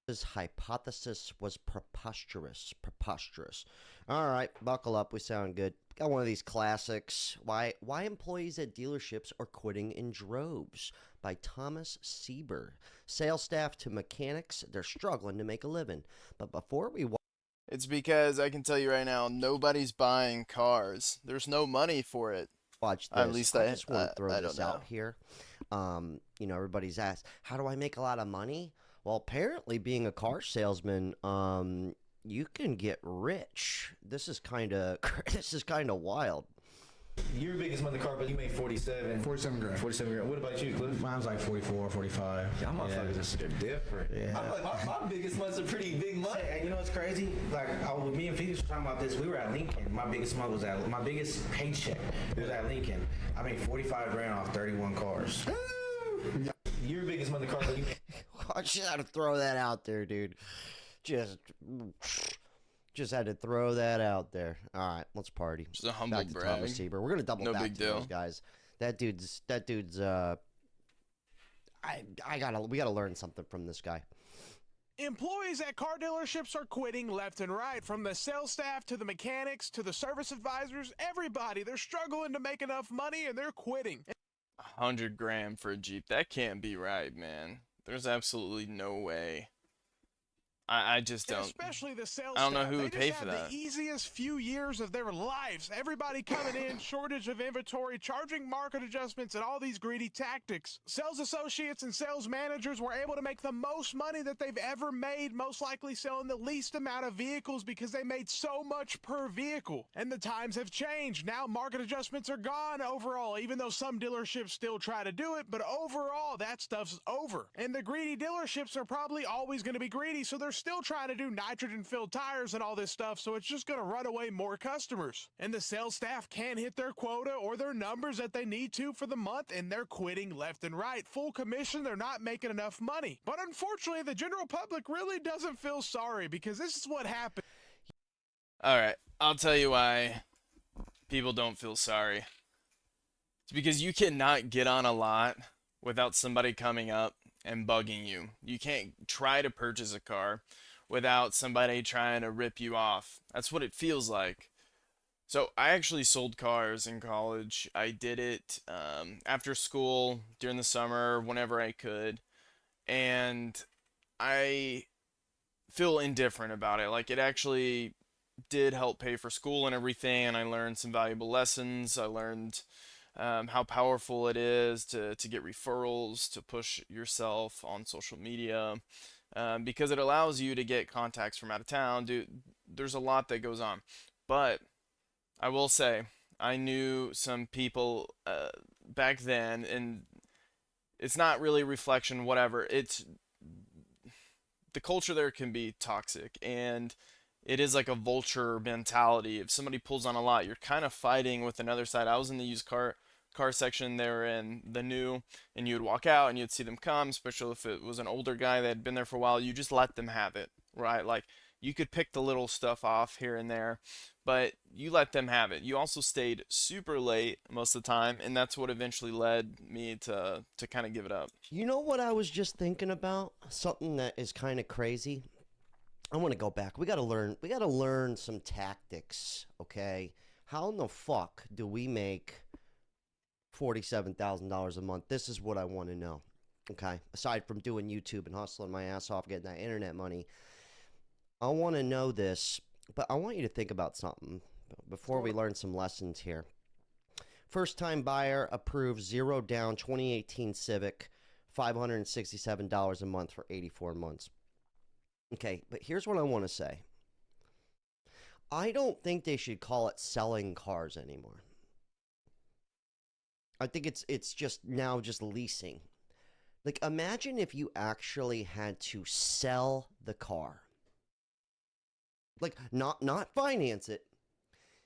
His hypothesis was preposterous. Preposterous. All right, buckle up. We sound good. Got one of these classics. Why employees at dealerships are quitting in droves by Thomas Sieber. Sales staff to mechanics, they're struggling to make a living. But before we It's because I can tell you right now, nobody's buying cars. There's no money for it. watch At this, least I I just want I, to throw I don't this know. out here. Everybody's asked, how do I make a lot of money? Well, apparently, being a car salesman, you can get rich. This is kind of this is kind of wild. Your biggest monthly car, but you made 47. 47 grand. 47 grand. What about you, Cliff? Mine's like 44, 45. Y'all motherfuckers Yeah. are different. Yeah. I feel like my biggest month's a pretty big month. And you know what's crazy? Like, me and Felix were talking about this. We were at Lincoln. My biggest paycheck was at Lincoln. I made 45 grand off 31 cars. Your biggest monthly car, but you made I just had to throw that out there, dude. Just, just had to throw that out there. All right, let's party. Just a humble Back to brag. Thomas Sieber. We're gonna double No back big to deal. those guys. That dude's. We gotta learn something from this guy. Employees at car dealerships are quitting left and right, from the sales staff to the mechanics to the service advisors. Everybody, they're struggling to make enough money and they're quitting. 100 grand for a Jeep. That can't be right, man. There's absolutely no way. I just And don't. especially the sales I don't know staff. who They would just pay had for that. the easiest few years of their lives. Everybody coming in, shortage of inventory, charging market adjustments, and all these greedy tactics. Sales associates and sales managers were able to make the most money that they've ever made, most likely selling the least amount of vehicles because they made so much per vehicle. And the times have changed. Now market adjustments are gone overall, even though some dealerships still try to do it, but overall that stuff's over. And the greedy dealerships are probably always going to be greedy, so they're still trying to do nitrogen-filled tires and all this stuff, so it's just going to run away more customers. And the sales staff can't hit their quota or their numbers that they need to for the month, and they're quitting left and right. Full commission, they're not making enough money. But unfortunately, the general public really doesn't feel sorry, because this is what happened. Alright, I'll tell you why people don't feel sorry. It's because you cannot get on a lot without somebody coming up and bugging you. You can't try to purchase a car without somebody trying to rip you off. That's what it feels like. So I actually sold cars in college. I did it after school, during the summer, whenever I could. And I feel indifferent about it. Like, it actually did help pay for school and everything, and I learned some valuable lessons. I learned how powerful it is to get referrals, to push yourself on social media, because it allows you to get contacts from out of town. Dude, there's a lot that goes on. But I will say, I knew some people back then, and it's not really reflection, whatever. It's the culture there can be toxic, and it is like a vulture mentality. If somebody pulls on a lot, you're kind of fighting with another side. I was in the used car section, they were in the new, and you'd walk out and you'd see them come, especially if it was an older guy that had been there for a while. You just let them have it, right? Like, you could pick the little stuff off here and there, but you let them have it. You also stayed super late most of the time, and that's what eventually led me to kind of give it up. You know what I was just thinking about? Something that is kind of crazy. I want to go back. We got to learn. We got to learn some tactics. Okay, how in the fuck do we make $47,000 a month? This is what I want to know. Okay, aside from doing YouTube and hustling my ass off, getting that internet money, I want to know this. But I want you to think about something before we learn some lessons here. First time buyer approved, zero down, 2018 Civic, $567 a month for 84 months. Okay, but here's what I want to say. I don't think they should call it selling cars anymore. I think it's just now just leasing. Like, imagine if you actually had to sell the car. Like, not finance it.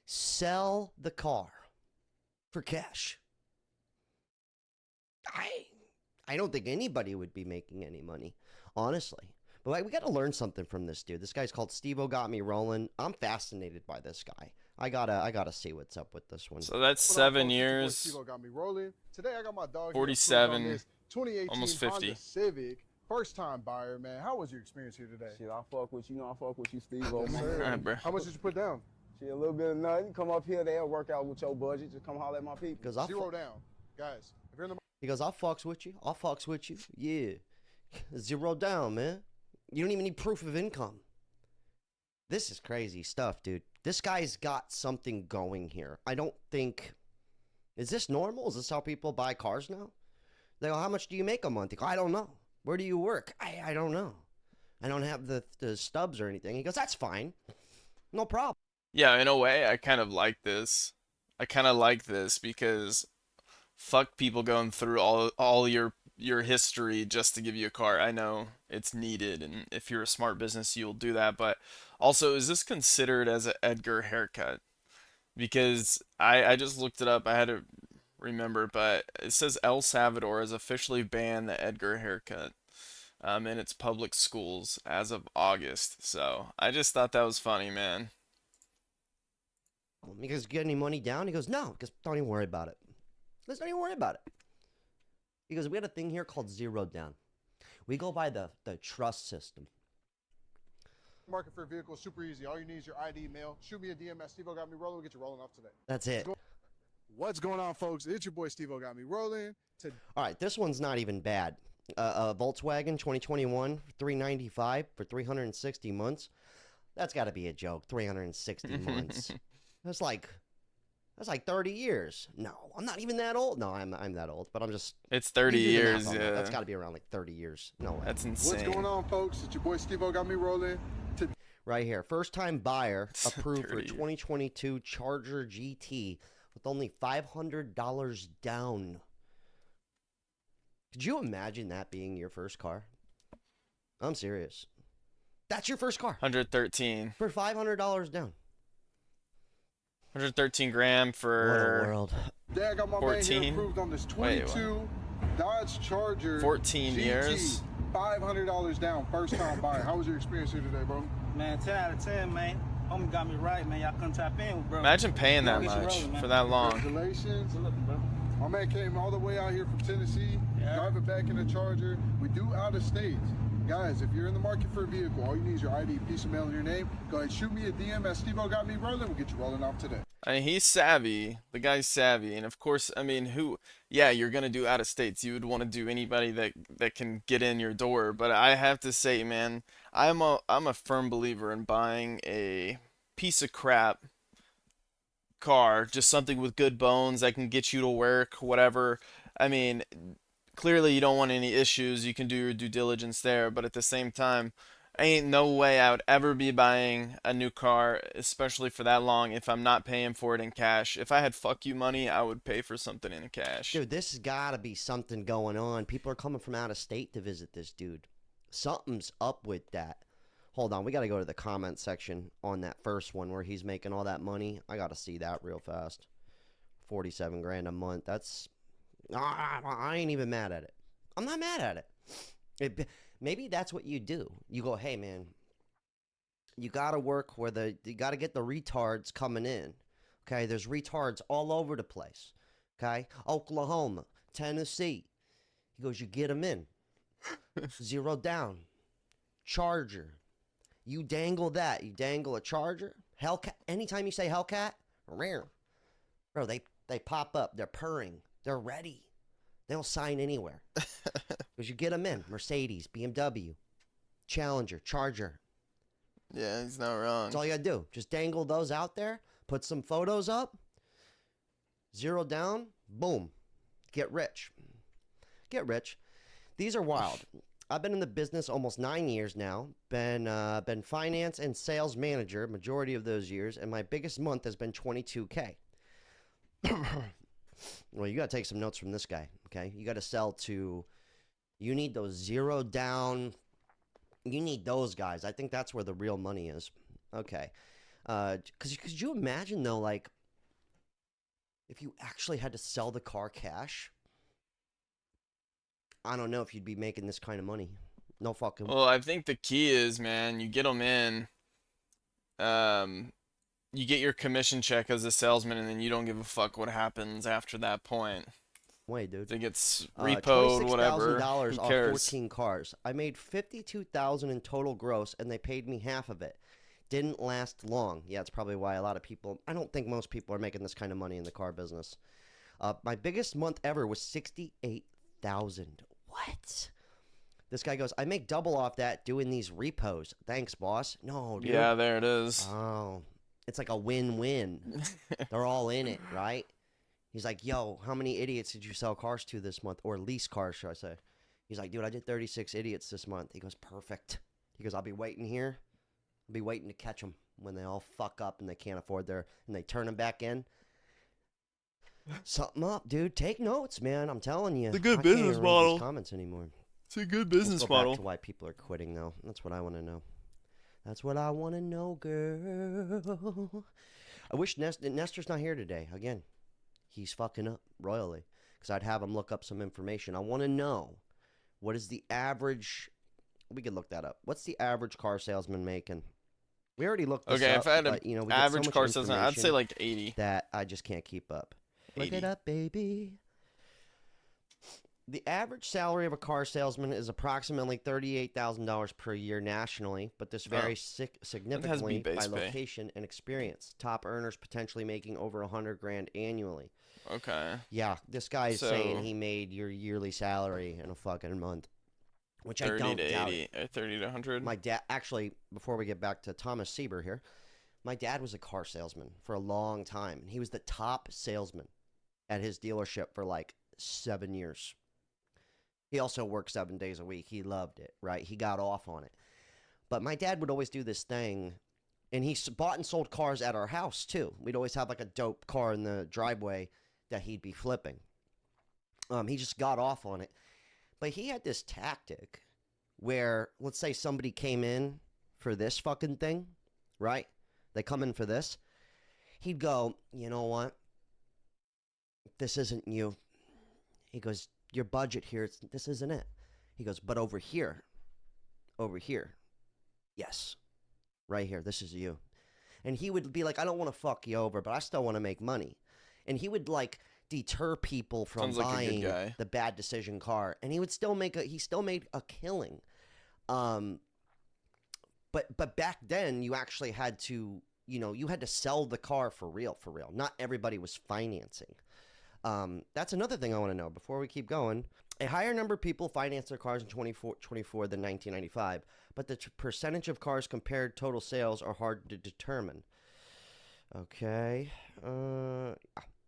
Sell the car for cash. I don't think anybody would be making any money, honestly. But like, we got to learn something from this dude. This guy's called Steve-O Got Me Rolling. I'm fascinated by this guy. I gotta see what's up with this one. So that's What up, 7 folks? It's your boy years, Steve-O Got Me rolling. Today I got my dog here to prove on 47, this 2018 almost Honda 50. Civic First time buyer, man. How was your experience here today? Shit, I fuck with you. I fuck with you, Steve. Oh, man. Alright, bro. How much did you put down? Shit, a little bit of nothing. Come up here, they'll work out with your budget. Just come holler at my people. Because I Zero down. Guys, if you're in the He goes, I'll fucks with you. I'll fucks with you. Yeah. Zero down, man. You don't even need proof of income. This is crazy stuff, dude. This guy's got something going here. I don't think... Is this normal? Is this how people buy cars now? They go, how much do you make a month? He goes, I don't know. Where do you work? I don't know. I don't have the stubs or anything. He goes, that's fine. No problem. Yeah, in a way, I kind of like this. I kind of like this because fuck people going through all your history just to give you a car. I know it's needed, and if you're a smart business, you'll do that. But also, is this considered as an Edgar haircut? Because I just looked it up. I had to remember, but it says El Salvador has officially banned the Edgar haircut in its public schools as of August. So I just thought that was funny, man. He goes, get any money down? He goes, no. He goes, don't even worry about it. Let's don't even worry about it. He goes, we had a thing here called zero down. We go by the trust system. market for a vehicle is super easy. All you need is your ID, mail. Shoot me a DM at Steve-O Got Me Rolling. We'll get you rolling off today. That's it. What's going on, folks? It's your boy Steve-O Got Me Rolling. All right, this one's not even bad. Volkswagen 2021, $395 for 360 months. That's got to be a joke. 360 months. That's like 30 years. No, I'm not even that old. No, I'm that old, but I'm just. It's 30 you do the math years, on that. yeah. That's got to be around like 30 years. No way. That's insane. What's going on, folks? It's your boy Steve-O Got Me Rolling. Right here, first time buyer approved for 30 years. 2022 Charger GT with only $500 down. Could you imagine that being your first car? I'm serious. That's your first car 113. for $500 down. 113 grand What a for world. Dad got my man 14? here approved on this Wait, 22 Dodge Charger 14 GT. years? $500 down, first time buyer. How was your experience here today, bro? Man, 10 out of 10, man. Homie got me right, man. Y'all come tap in, bro. Imagine paying that Get you much rolling, man. for that long. Congratulations. Good looking, bro. My man came all the way out here from Tennessee, Yeah. driving back in a Charger. We do out of state. Guys, if you're in the market for a vehicle, all you need is your ID, piece of mail, and your name. Go ahead, shoot me a DM at Steve-O Got Me Rolling. We'll get you rolling off today. I mean, he's savvy. The guy's savvy, and of course, I mean, yeah, you're gonna do out of states. You would want to do anybody that can get in your door. But I have to say, man, I'm a firm believer in buying a piece of crap car, just something with good bones that can get you to work, whatever. I mean, clearly you don't want any issues. You can do your due diligence there, but at the same time, ain't no way I would ever be buying a new car, especially for that long, if I'm not paying for it in cash. If I had fuck you money, I would pay for something in cash. Dude, this has got to be something going on. People are coming from out of state to visit this dude. Something's up with that. Hold on, we got to go to the comment section on that first one where he's making all that money. I got to see that real fast. 47 grand a month. That's... I ain't even mad at it. I'm not mad at it. Maybe that's what you do. You go, hey, man, you got to work where you got to get the retards coming in. Okay, there's retards all over the place. Okay, Oklahoma, Tennessee. He goes, you get them in. Zero down. Charger. You dangle that. You dangle a Charger. Hellcat. Anytime you say Hellcat, rare. Bro, they pop up. They're purring. They're ready. They'll sign anywhere. Because you get them in. Mercedes, BMW, Challenger, Charger. Yeah, he's not wrong. That's all you got to do. Just dangle those out there. Put some photos up. Zero down. Boom. Get rich. Get rich. These are wild. I've been in the business almost 9 years now. Been finance and sales manager majority of those years, and my biggest month has been $22K. Well, you got to take some notes from this guy, okay? You got to sell to, you need those zero down, you need those guys. I think that's where the real money is. Okay. Because could you imagine, though, like, if you actually had to sell the car cash, I don't know if you'd be making this kind of money. No fucking. Well, I think the key is, man, you get them in. You get your commission check as a salesman, and then you don't give a fuck what happens after that point. way, dude. It gets repoed, whatever. $26,000 Who off cares? 14 cars. I made $52,000 in total gross, and they paid me half of it. Didn't last long. Yeah, it's probably why a lot of people. I don't think most people are making this kind of money in the car business. My biggest month ever was $68,000. What? This guy goes, I make double off that doing these repos. Thanks, boss. No, dude. Yeah, there it is. Oh, it's like a win-win. They're all in it, right? He's like, yo, how many idiots did you sell cars to this month? Or lease cars, should I say? He's like, dude, I did 36 idiots this month. He goes, perfect. He goes, I'll be waiting here. I'll be waiting to catch them when they all fuck up and they can't afford and they turn them back in. Something up, dude. Take notes, man. I'm telling you. It's a good I can't business even read model. these comments anymore. It's a good Let's business go model. back to why people are quitting, though. That's what I want to know. That's what I want to know, girl. I wish Nestor's not here today. Again, he's fucking up royally. Because I'd have him look up some information. I want to know, what is the average... We could look that up. What's the average car salesman making? We already looked this Okay, up, if I had but, an we get so average much car salesman, I'd say information like 80. that I just can't keep up. Look 80. it up, baby. The average salary of a car salesman is approximately $38,000 per year nationally, but this varies significantly by base pay. location and experience. Top earners potentially making over $100,000 annually. Okay. Yeah, this guy is saying So- he made your yearly salary in a fucking month, which I 30 don't to doubt 80, it. 30 to 100. My dad, actually, before we get back to Thomas Sieber here, my dad was a car salesman for a long time. He was the top salesman at his dealership for like 7 years. He also worked 7 days a week. He loved it, right? He got off on it. But my dad would always do this thing, and he bought and sold cars at our house, too. We'd always have like a dope car in the driveway that he'd be flipping. He just got off on it. But he had this tactic where, let's say somebody came in for this fucking thing, right? They come in for this. He'd go, you know what? This isn't you. He goes, your budget here, this isn't it. He goes, but over here, yes, right here, this is you. And he would be like, I don't want to fuck you over, but I still want to make money. And he would like deter people from Sounds like a good buying guy. the bad decision car. And he would still he still made a killing. But back then you actually had to, you had to sell the car for real. Not everybody was financing. That's another thing I want to know before we keep going. A higher number of people finance their cars in 2024 than 1995, but the percentage of cars compared total sales are hard to determine. Okay.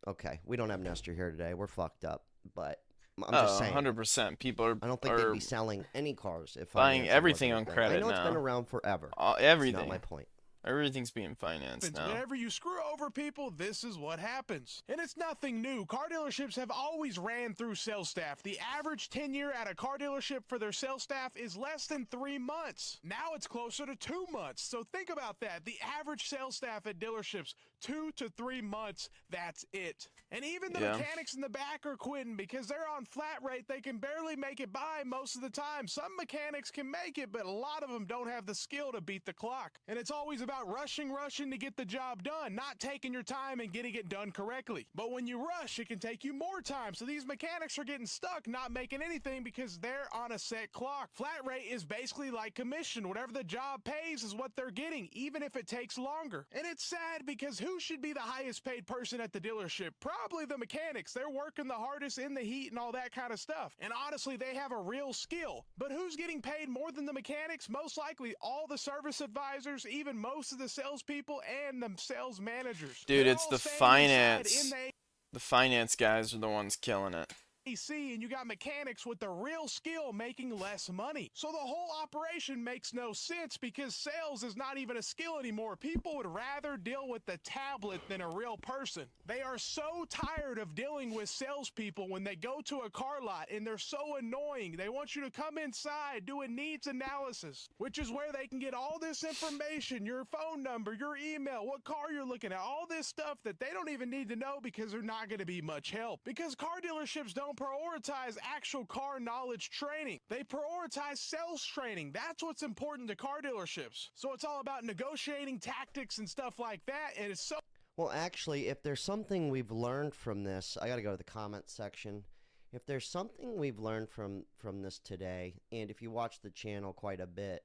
Okay. We don't have Nestor here today. We're fucked up, but I'm just saying. 100%. People are I don't think they'd be selling any cars if buying financing everything wasn't a on thing. credit I know it's been now. around forever. Everything. That's not my point. Everything's being financed now. Whenever you screw over people, this is what happens. And it's nothing new. Car dealerships have always ran through sales staff. The average tenure at a car dealership for their sales staff is less than 3 months. Now it's closer to 2 months. So think about that. The average sales staff at dealerships, 2 to 3 months, that's it. And even the mechanics in the back are quitting because they're on flat rate. They can barely make it by most of the time. Some mechanics can make it, but a lot of them don't have the skill to beat the clock. And it's always about rushing to get the job done, not taking your time and getting it done correctly. But when you rush, it can take you more time. So these mechanics are getting stuck, not making anything because they're on a set clock. Flat rate is basically like commission. Whatever the job pays is what they're getting, even if it takes longer. And it's sad because who should be the highest paid person at the dealership? Probably the mechanics. They're working the hardest in the heat and all that kind of stuff. And honestly, they have a real skill. But who's getting paid more than the mechanics? Most likely all the service advisors, even most of the salespeople and the sales managers. Dude, They're it's all the standing inside finance. in the The finance guys are the ones killing it. AC, and you got mechanics with the real skill making less money. So the whole operation makes no sense because sales is not even a skill anymore. People would rather deal with the tablet than a real person. They are so tired of dealing with salespeople when they go to a car lot and they're so annoying. They want you to come inside, do a needs analysis, which is where they can get all this information, your phone number, your email, what car you're looking at, all this stuff that they don't even need to know because they're not going to be much help. Because car dealerships don't prioritize actual car knowledge training. They prioritize sales training. That's what's important to car dealerships. So it's all about negotiating tactics and stuff like that, and it's so... Well, actually, if there's something we've learned from this, I got to go to the comment section. if there's something we've learned from this today, and if you watch the channel quite a bit,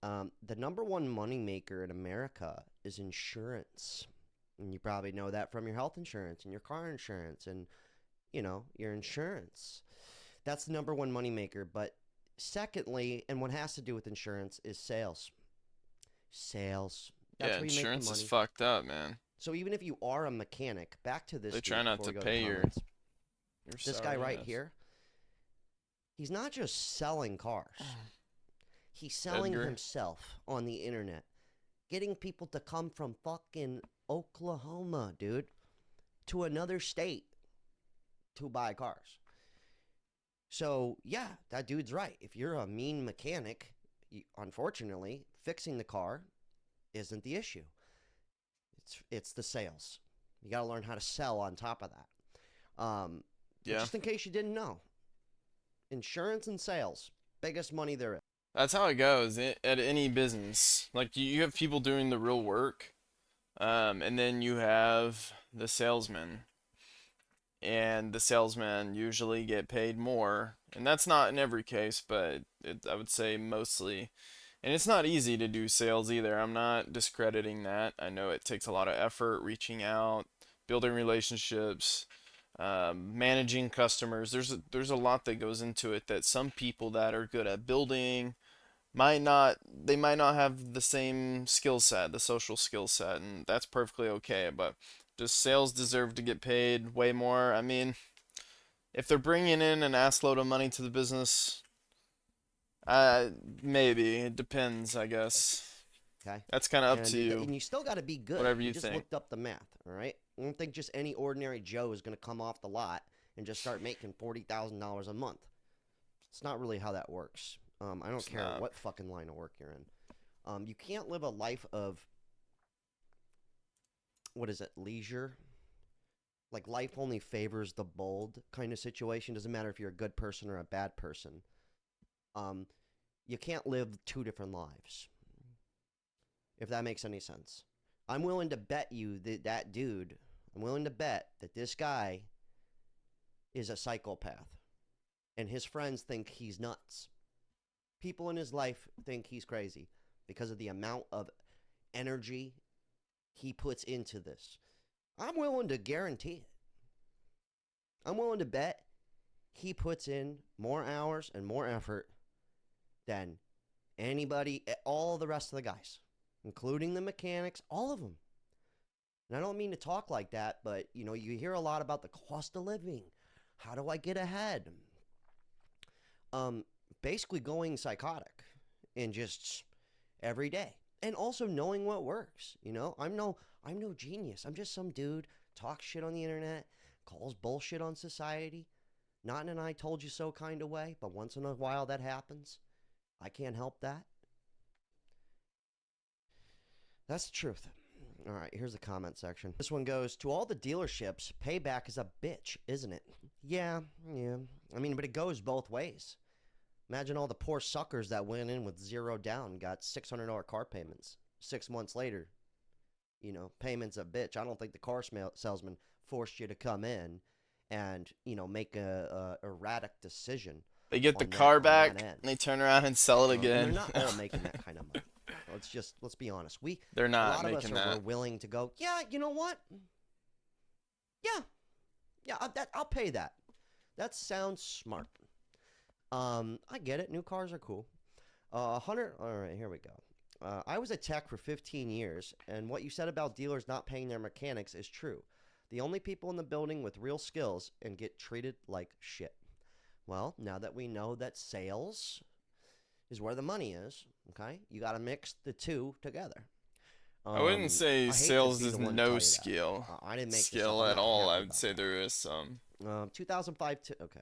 the number one moneymaker in America is insurance. And you probably know that from your health insurance and your car insurance and, your insurance. That's the number one moneymaker. But secondly, and what has to do with insurance, is sales. Sales. That's Yeah, where you make the insurance is money. fucked up, man. So even if you are a mechanic, back to this They dude try not before to we go pay to your comments. This guy right sorriness. here, he's not just selling cars. He's selling Edgar? himself on the internet. Getting people to come from fucking Oklahoma, dude, to another state to buy cars. So, yeah, that dude's right. If you're a mean mechanic, unfortunately, fixing the car isn't the issue. It's the sales. You got to learn how to sell on top of that. Yeah. Just in case you didn't know, insurance and sales, biggest money there is. That's how it goes at any business. Like you have people doing the real work, and then you have the salesman, and the salesmen usually get paid more, and that's not in every case, but I would say mostly. And it's not easy to do sales either. I'm not discrediting that. I know it takes a lot of effort, reaching out, building relationships, managing customers. There's a lot that goes into it that some people that are good at building might not have the same skill set, the social skill set, and that's perfectly okay. But does sales deserve to get paid way more? I mean, if they're bringing in an assload of money to the business, maybe it depends, I guess. Okay. That's kind of up to And you. you still got to be good. Whatever you just think. looked up the math, all right? I don't think just any ordinary Joe is going to come off the lot and just start making $40,000 a month. It's not really how that works. I don't care not. what fucking line of work you're in. You can't live a life of, what is it, leisure? Like life only favors the bold kind of situation. Doesn't matter if you're a good person or a bad person. You can't live two different lives, if that makes any sense. I'm willing to bet you that dude, I'm willing to bet that this guy is a psychopath, and his friends think he's nuts. People in his life think he's crazy because of the amount of energy he puts into this. I'm willing to guarantee it. I'm willing to bet he puts in more hours and more effort than anybody, all the rest of the guys, including the mechanics, all of them. And I don't mean to talk like that, but you hear a lot about the cost of living. How do I get ahead? Basically going psychotic and just every day, and also knowing what works. I'm no genius. I'm just some dude talks shit on the internet, calls bullshit on society, not in an I told you so kind of way, but once in a while that happens. I can't help that. That's the truth. All right, here's the comment section. This one goes, to all the dealerships, payback is a bitch, isn't it? Yeah. I mean, but it goes both ways. Imagine all the poor suckers that went in with zero down and got $600 car payments. 6 months later, payment's a bitch. I don't think the car salesman forced you to come in and, make a erratic decision. They get the on car that back, end. and they turn around and sell it And again. they're not all making that kind of money. Let's be honest. They're not a lot of us making are that. we're willing to go, yeah, you know what? Yeah, I'll pay that. That sounds smart. I get it. New cars are cool. Hunter, all right, here we go. I was a tech for 15 years, and what you said about dealers not paying their mechanics is true. The only people in the building with real skills and get treated like shit. Well, now that we know that sales is where the money is, okay, you got to mix the two together. I wouldn't say I hate to sales be is the one to tell no you that. skill. I didn't make this skill up. I'm at not all. happy I would about say that. there is some. 2005 to okay.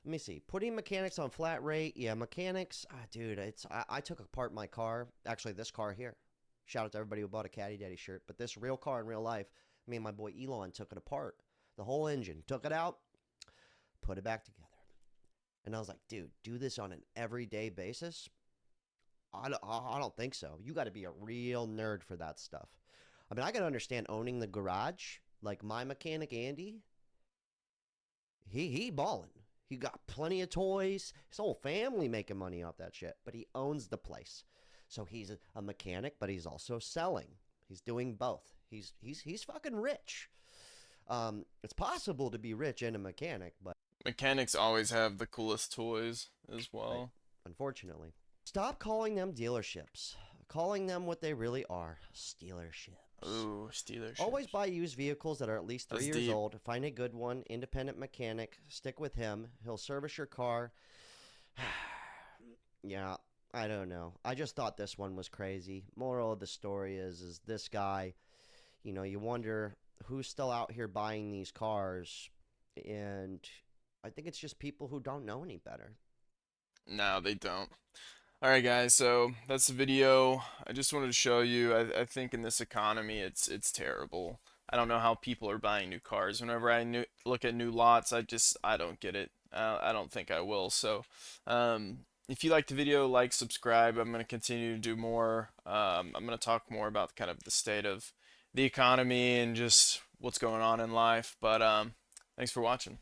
Let me see. Putting mechanics on flat rate. Yeah, mechanics. Dude, I took apart my car. Actually, this car here. Shout out to everybody who bought a Caddy Daddy shirt. But this real car in real life, me and my boy Elon took it apart. The whole engine. Took it out. Put it back together. And I was like, dude, do this on an everyday basis? I don't think so. You got to be a real nerd for that stuff. I mean, I can understand owning the garage. Like my mechanic, Andy, he balling. He got plenty of toys. His whole family making money off that shit. But he owns the place. So he's a mechanic, but he's also selling. He's doing both. He's fucking rich. It's possible to be rich and a mechanic, but Mechanics always have the coolest toys as well. unfortunately, stop calling them dealerships. Calling them what they really are, stealerships. Ooh, Steelers. Always buy used vehicles that are at least 3 That's years deep. old. Find a good one, independent mechanic. Stick with him. He'll service your car. Yeah, I don't know. I just thought this one was crazy. Moral of the story is this guy, you wonder who's still out here buying these cars, and I think it's just people who don't know any better. No, they don't. Alright guys, so that's the video. I just wanted to show you, I think in this economy it's terrible. I don't know how people are buying new cars. Whenever I look at new lots, I don't get it. I don't think I will. So if you like the video, like, subscribe. I'm going to continue to do more. I'm going to talk more about kind of the state of the economy and just what's going on in life. But thanks for watching.